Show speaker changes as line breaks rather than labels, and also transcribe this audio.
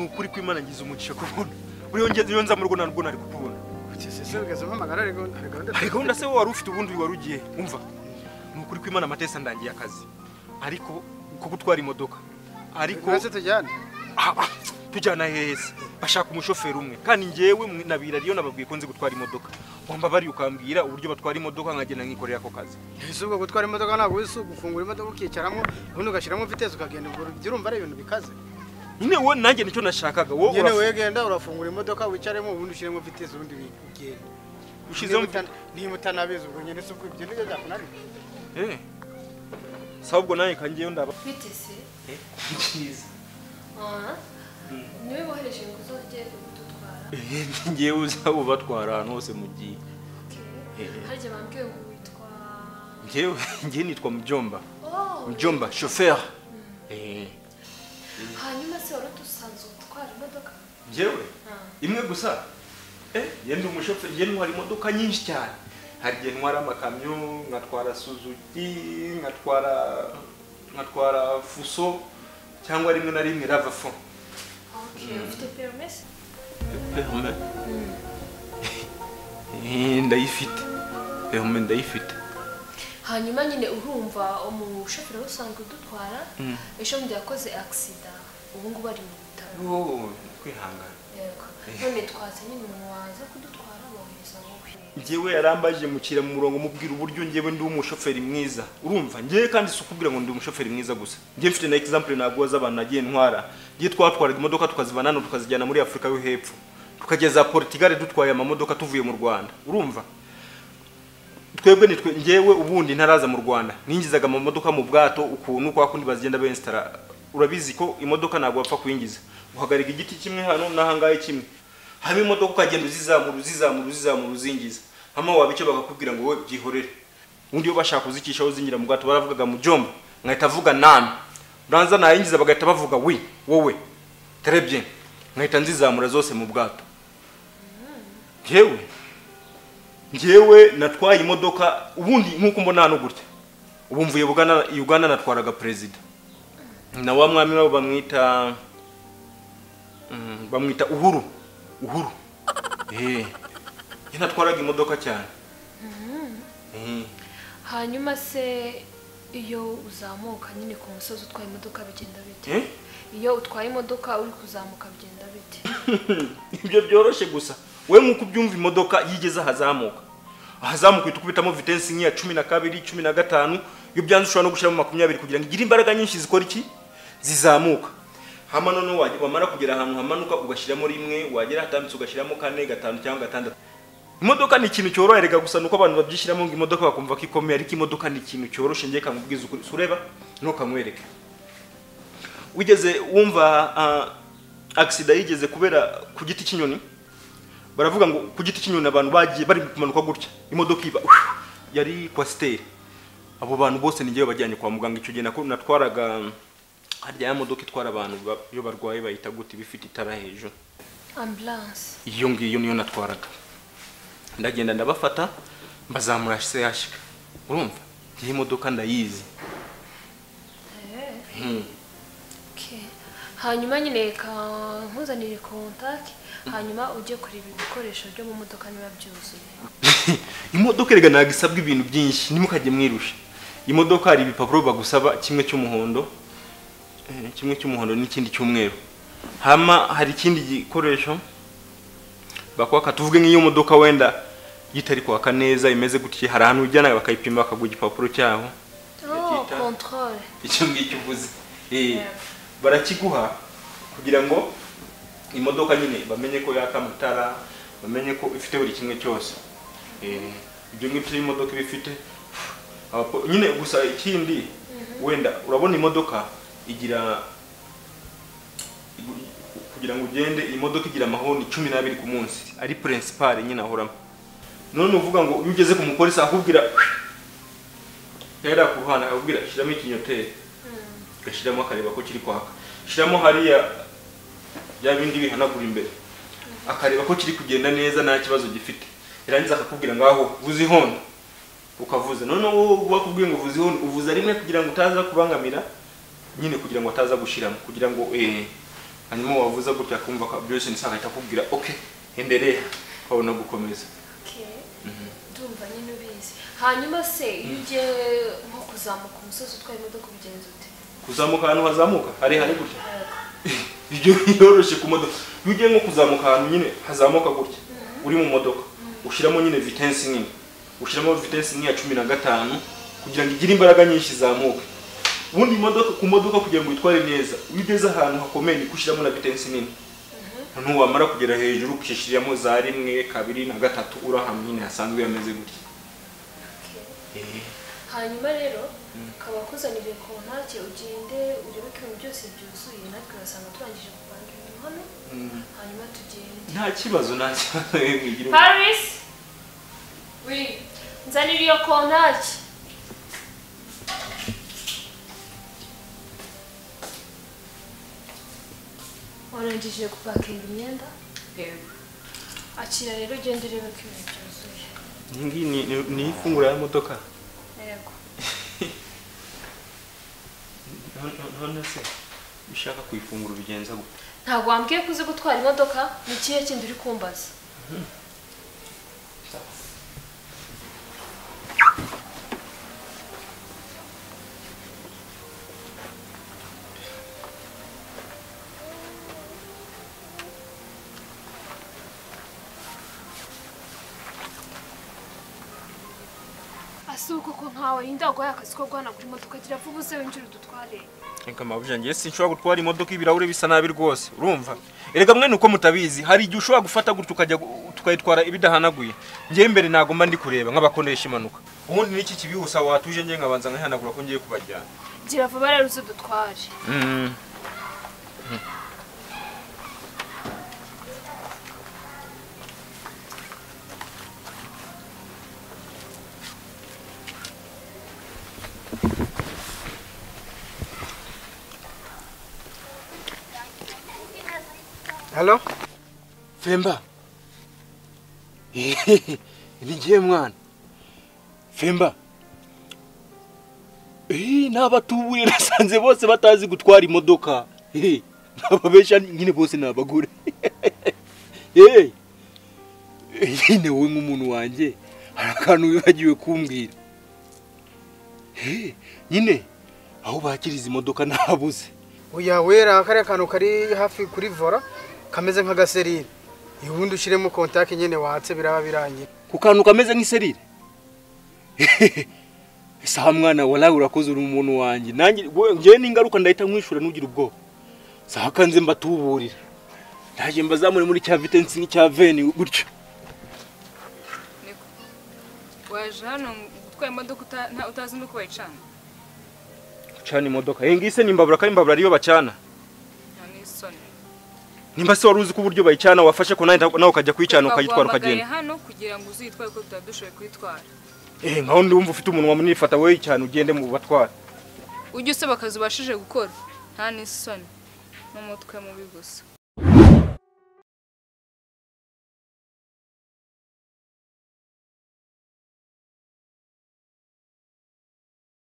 nukuri kw'Imana ngize umugisha kubona uri yongeze iyo nza mu rugo narwo nari kubona ariko ndase wari ufite ubundi wari ugiye umva nukuri kw'Imana amatesa ndangiye akazi ariko ko gutwara imodoka ariko tujyana heza bashaka umushoferi umwe kandi ngewe nabira riyo nababwiye ko nzi gutwara imodoka wamba bari ukambwira uburyo batwara imodoka nkagenda nkikorera ako kazi
ese ubwo gutwara imodoka ntabwo wisu gufungura imodoka ukicaramo ubundi ugashiramo vitesse ukagenda ubwo urumva ari ibintu bikaze
nyine wowe nanjye nicyo nashakaga wowe
nyine wegenda urafungura imodoka wicaremo ubundi ushiremo vitesse ubundi bigenda
ushizemo
nimutanabiza ubwo nyine se ibyo nibyo byakunaniye
sabwo naye kangiye ndaba
vitesse
cyiza
niwe bohereje ngo uzogere kudutwara
ngiye uza ubatwara ahantu hose mugiye
harya bambwiye ngo witwa
ngiye nitwa Mujomba chauffeur
hanyuma se wari dusanzwe utwara imodoka
ngewe imwe gusa yenda umushoferi ngiye ntwara imodoka nyinshi cyane hari igihe ntwara amakamyo nkatwara Suzuki nkatwara Fuso cyangwa rimwe na rimwe Ravafo
ufite permis
ndayifite
hanyuma nyine urumva umushoferi usanzwe udutwara ejo ndi yakoze accident ubu ngubu ari mu bitaro
kwihangana
yego none twaze nyine umuntu waza kudutwara bohereza wowe
ngewe yarambaje mukira mu murongo mubwira uburyo ngewe ndi umushoferi mwiza urumva ngewe kandi sukubwira ngo ndi umushoferi mwiza gusa ngewe mfite na example naguwa z'abantu nagiye ntwara ngiye twatwaraga imodoka tukazivana hano tukazijyana muri Afrika yo hepfo tukageza Portugal dutwaye amamodoka tuvuye mu Rwanda urumva twebwe ngewe ubundi ntaraza mu Rwanda ningizaga amamodoka mu bwato ukuntu kwa kundi bazigenda bensitara urabizi ko imodoka ntabwo bapfa kuyingiza uhagarika igiti kimwe hano nahangaye kimwe hama imodoka ukagenda uzizamura uzingiza hama wabice bakakubwira ngo we byihorere undi yo bashaka kuzikisha uzingira mu bwato baravugaga Mujomba nkahita avuga nani uranza nayingiza bagahita bavuga wi wowe très bien nkahita nzizamura zose mu bwato ngewe natwaye imodoka ubundi nkuko mbona hano gutya ubu mvuye Uganda natwaraga president na wa mwami wabo bamwita Uhuru natwaraga imodoka cyane
hanyuma se iyo uzamuka nyine ku musozi utwaye imodoka bigenda bite iyo utwaye imodoka uri kuzamuka bigenda bite
ibyo byoroshye gusa we nkuko byumva imodoka yigeze ahazamuka itukubitamo vitesse nk'iya 12 15 iyo byanze ushobora no gushiramo 20 kugira ngo igire imbaraga nyinshi zikora iki zizamuka hama none wamara kugera ahantu hamanuka ugashiramo rimwe wagera hatambitse ugashiramo 4 5 cyangwa 6 imodoka ni ikintu cyoroherega gusa nuko abantu babyishiramo ngo imodoka bakumva ko ikomeye ariko imodoka ni ikintu cyoroshe ngiye kamubwiza ukuri sureba no kamwereke wigeze wumva accident yigeze kubera ku giti cy'inyoni baravuga ngo ku giti cy'inyoni abantu bagiye bari kumanuka gutya imodoka iba yari Coaster abo bantu bose ningiye bajyanye kwa muganga icyo gihe natwaraga harya ya modoka itwara abantu iyo barwaye bayita gute bifite itara hejuru
ambulance
iyo ngiyo niyo natwaraga ndagenda ndabafata mbazamura CH urumva iyi modoka ndayizi
hanyuma nyine nkuzanire contact hanyuma ujye kureba ibikoresho byo mu modoka niba byuzuye
imodoka rega nagisabwa ibintu byinshi nimukajye mwirusha imodoka hari ibipapuro bagusaba kimwe cy'umuhondo n'ikindi cy'umweru hama hari ikindi gikoresho bakwaka tuvuge nk'iyo modoka wenda yitari kwaka neza imeze gutye hari ahantu ujyana bakayipima bakaguha igipapuro cyaho
controle
icyo ngicyo uvuze barakiguha kugira ngo imodoka nyine bamenye ko yaka mutara bamenye ko ifite buri kimwe cyose ibyo ngibyo imodoka bifite nyine gusa ikindi wenda urabona imodoka igira kugira ngo ugende imodoka igira amahoni 12 ku munsi ari principal nyine ahoramo none uvuga ngo ugeze ku mupolisi akubwira yera kuhana akubwira shiramo ikinyoteri gashiramo akareba ko kiri kwaka shiramo hariya bya bindi bihanagura imbere akareba ko kiri kugenda neza nta kibazo gifite irangiza akakubwira ngaho vuzi hondo ukavuza none wakubwiye ngo vuzi hondo uvuza rimwe kugira ngo utaza kubangamira nyine kugira ngo ataza gushiramo kugira ngo hanyuma wavuza gutya kumva ko byose nisanga itakubwira okay endelea kwabona gukomeza.
Okay. Ndumva nyine ubizi. Hanyuma se iyo ugiye nko kuzamuka umusozi utwaye imodoka ubigenza ute?
Kuzamuka ahantu hazamuka hari gutya. Ibyo yoroshe ku modoka. Iyo ugiye nko kuzamuka ahantu nyine hazamuka gutya. Uri mu modoka ushiramo nyine vitesse nini. Ushiramo vitesse nini ya 15 kugira ngo igire imbaraga nyinshi zamuka. Ubundi imodoka ku modoka kugira ngo itware neza ugeze ahantu hakomeye ni kushiramo na vitesse nini. Hano wamara kugera hejuru ukishiramo za 1 2 na 3 urahamwe nyine hasanzwe yameze gutya.
Hanyuma rero kaba kuzanire kontake ugende urebe ko ibintu byose byuzuye natwe basanga turangije kupanga ibintu hano hanyuma tugende.
Nta kibazo mwigire.
Paris. Oui. Nzanira iyo kontake. Warangije kupakinga imyenda? Yego. Akira rero ugende urebe ko ibintu byuzuye.
Ngi ni ifungura ya modoka.
Yego.
None se ushaka kuyifungura ubigenza gute?
Ntabwo wambwiye kuzi gutwara imodoka ni kihe kindi uri kumbaza? Asuko ko nkawe indagwa akazi ko guhanagura imodoka gira vuba uze winjira udutware.
Enka mabuje ngiye sinshobora gutwara imodoka ibirahure bisa nabi rwose urumva. Erega mwe nuko mutabizi hari igihe ushobora gufata gutyo ukajya tukayitwara ibidahanaguye. Ngiye mbere nago mba ndi kureba nk'abakonesha imanuka. Ubundi niki kibihusa watuje ngiye nkabanza nkahanagura ko ngiye kubajyana.
Gira vuba rero uze udutware.
Hello?
Femba. Ni ngiye mwana. Femba. N'abatubuye nasanze bose batazi gutwara imodoka. Nababesha nyine bose nabagure. Nyine wowe nk'umuntu wanje harakantu wibagiwe kumbwira. Nyine aho bakiriza imodoka nabuze.
Oya wera kare kantu kari hafi kuri vora kameze nk'agaserire. Ubundi ushiremo kontake nyene watse biraba birangira.
Ku kantu kameze nk'iserire. Saha mwana wala urakoze uri umuntu wanje. Nanjye ngiye n'ingaruka ndahita nkwishura nugira ubwo. Saha kanze mbatuburira. Ndaje mbazamure muri cya vitesse n'icya veni gutyo.
Niko. Waje hano gutwara imodoka utazi nuko bayicana.
Cana imodoka. Ngise nimbabura kandi mbabura ariyo bacana.
Nani soni.
Nimba se waruzi ko uburyo bayicana wafashe ko nawe ukajya kuyicana ukayitwara ukagenda.
Hano kugira ngo uzitware ko tutadushoboye kuyitwara.
Nkaho ndumva ufite umuntu wamunifata wewe cyane ugende mu batwara.
Ujye usaba akazi ubashije gukora. Nta n'isoni n'umutwe mubi gusa.